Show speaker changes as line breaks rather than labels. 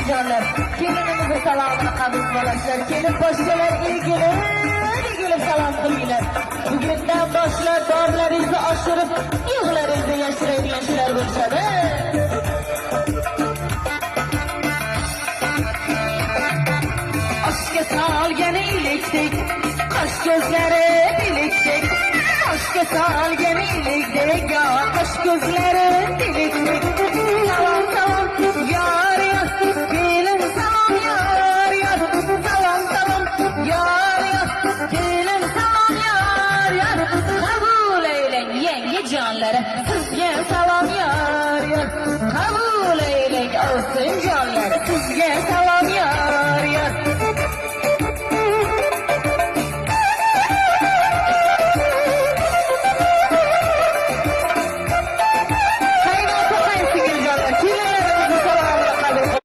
canlar. Gelinimizin salamını kabul kılasılar. Gelin başkalar ilgili salam kılgılar. Bugünden başlar darlarınızı aşırıp yığlarınızı yaşıraydiyenşiler buluşadı. Aşka salgen iyiliktik, kaş gözleri biliktik. Aşka salgen iyiliktik, ya kaş gözleri biliktik. Salam salam yar yar, gelin salam yar yar. Salam salam yar yar, gelin salam yar yar. Kabul eylen yenge canları, sizge salam yar yar. Kabul eylen olsun canları, sizge salam